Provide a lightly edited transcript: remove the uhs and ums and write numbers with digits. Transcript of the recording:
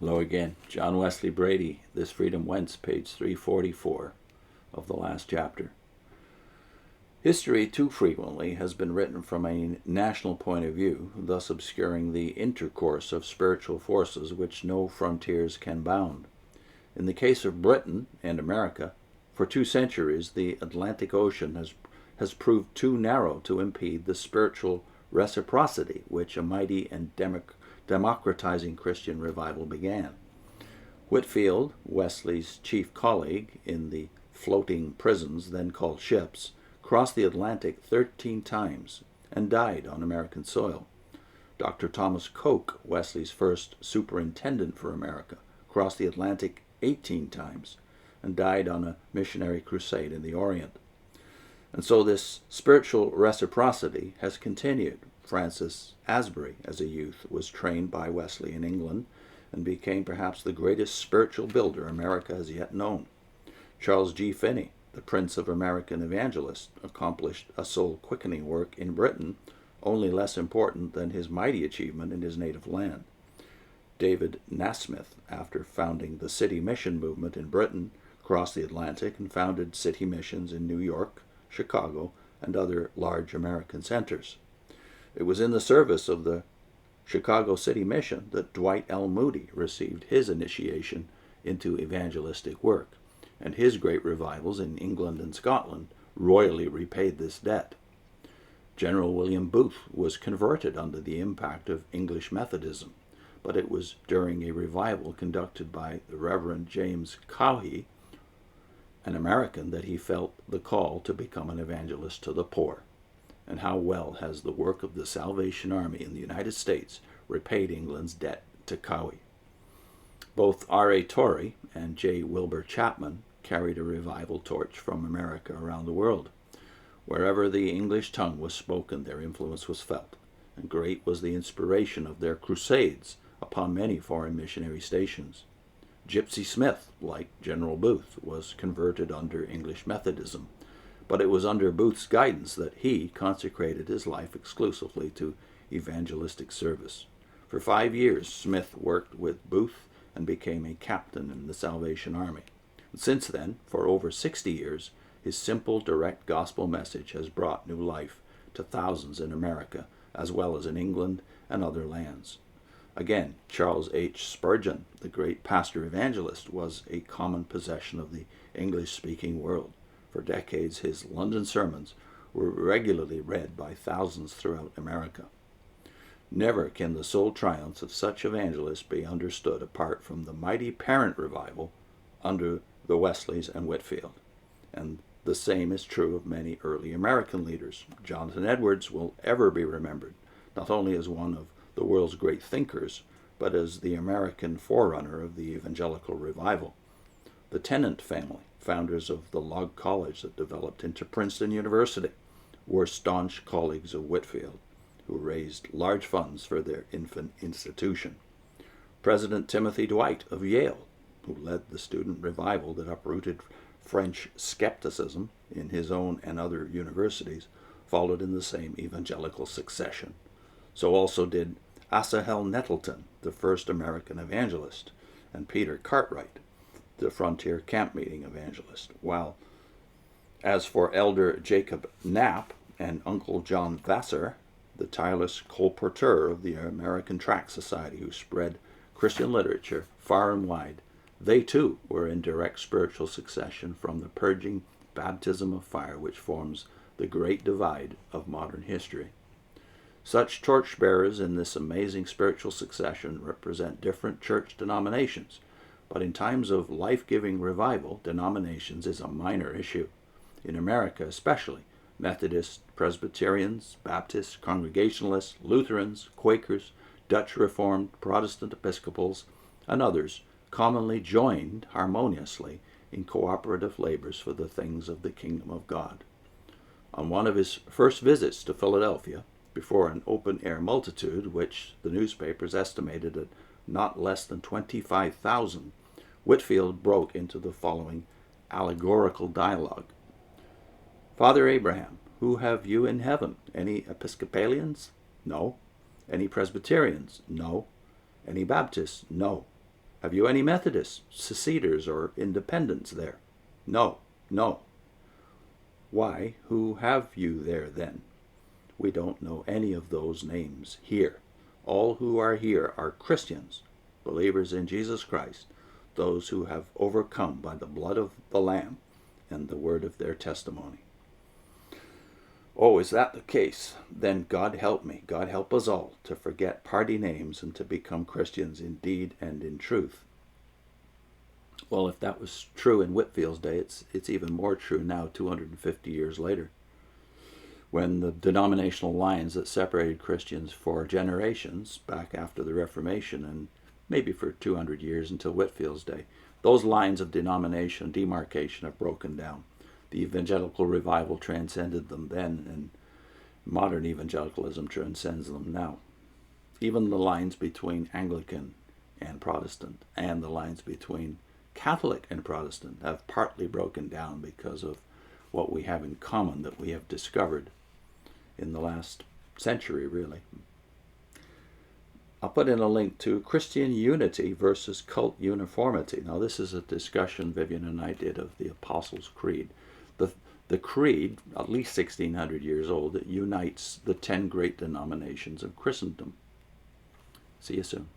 Hello again. John Wesley Bready, This Freedom Whence, page 344 of the last chapter. History too frequently has been written from a national point of view, thus obscuring the intercourse of spiritual forces which no frontiers can bound. In the case of Britain and America, for 2 centuries the Atlantic Ocean has proved too narrow to impede the spiritual reciprocity which a mighty and democratizing Christian revival began. Whitefield, Wesley's chief colleague in the floating prisons then called ships, crossed the Atlantic 13 times and died on American soil. Dr. Thomas Coke, Wesley's first superintendent for America, crossed the Atlantic 18 times and died on a missionary crusade in the Orient. And so this spiritual reciprocity has continued. Francis Asbury, as a youth, was trained by Wesley in England and became perhaps the greatest spiritual builder America has yet known. Charles G. Finney, the Prince of American Evangelists, accomplished a soul-quickening work in Britain, only less important than his mighty achievement in his native land. David Nasmith, after founding the City Mission movement in Britain, crossed the Atlantic and founded city missions in New York, Chicago, and other large American centers. It was in the service of the Chicago City Mission that Dwight L. Moody received his initiation into evangelistic work, and his great revivals in England and Scotland royally repaid this debt. General William Booth was converted under the impact of English Methodism, but it was during a revival conducted by the Reverend James Caughey, an American, that he felt the call to become an evangelist to the poor. And how well has the work of the Salvation Army in the United States repaid England's debt to Caughey. Both R.A. Torrey and J. Wilbur Chapman carried a revival torch from America around the world. Wherever the English tongue was spoken, their influence was felt, and great was the inspiration of their crusades upon many foreign missionary stations. Gipsy Smith, like General Booth, was converted under English Methodism, but it was under Booth's guidance that he consecrated his life exclusively to evangelistic service. For 5 years, Smith worked with Booth and became a captain in the Salvation Army. And since then, for over 60 years, his simple, direct gospel message has brought new life to thousands in America, as well as in England and other lands. Again, Charles H. Spurgeon, the great pastor-evangelist, was a common possession of the English-speaking world. For decades, his London sermons were regularly read by thousands throughout America. Never can the soul triumphs of such evangelists be understood apart from the mighty parent revival under the Wesleys and Whitefield. And the same is true of many early American leaders. Jonathan Edwards will ever be remembered, not only as one of the world's great thinkers, but as the American forerunner of the Evangelical Revival. The Tennant family, founders of the log college that developed into Princeton University, were staunch colleagues of Whitefield, who raised large funds for their infant institution. President Timothy Dwight of Yale, who led the student revival that uprooted French skepticism in his own and other universities, followed in the same evangelical succession. So also did Asahel Nettleton, the first American evangelist, and Peter Cartwright, the frontier camp meeting evangelist, while as for Elder Jacob Knapp and Uncle John Vassar, the tireless colporteur of the American Tract Society who spread Christian literature far and wide, they too were in direct spiritual succession from the purging baptism of fire which forms the great divide of modern history. Such torchbearers in this amazing spiritual succession represent different church denominations, but in times of life-giving revival, denominations is a minor issue. In America especially, Methodists, Presbyterians, Baptists, Congregationalists, Lutherans, Quakers, Dutch Reformed, Protestant Episcopals, and others commonly joined harmoniously in cooperative labors for the things of the kingdom of God. On one of his first visits to Philadelphia, before an open-air multitude, which the newspapers estimated at not less than 25,000, Whitefield broke into the following allegorical dialogue. Father Abraham, who have you in heaven? Any Episcopalians? No. Any Presbyterians? No. Any Baptists? No. Have you any Methodists, seceders, or independents there? No, no. Why, who have you there then? We don't know any of those names here. All who are here are Christians, believers in Jesus Christ, those who have overcome by the blood of the Lamb and the word of their testimony. Oh, is that the case? Then God help me, God help us all, to forget party names and to become Christians in deed and in truth. Well, if that was true in Whitefield's day, it's even more true now, 250 years later, when the denominational lines that separated Christians for generations, back after the Reformation and maybe for 200 years until Whitefield's day, those lines of denomination, demarcation have broken down. The Evangelical Revival transcended them then, and modern evangelicalism transcends them now. Even the lines between Anglican and Protestant, and the lines between Catholic and Protestant, have partly broken down because of what we have in common that we have discovered in the last century, really. I'll put in a link to Christian unity versus cult uniformity. Now, this is a discussion Vivian and I did of the Apostles' Creed. The creed, at least 1,600 years old, that unites the 10 great denominations of Christendom. See you soon.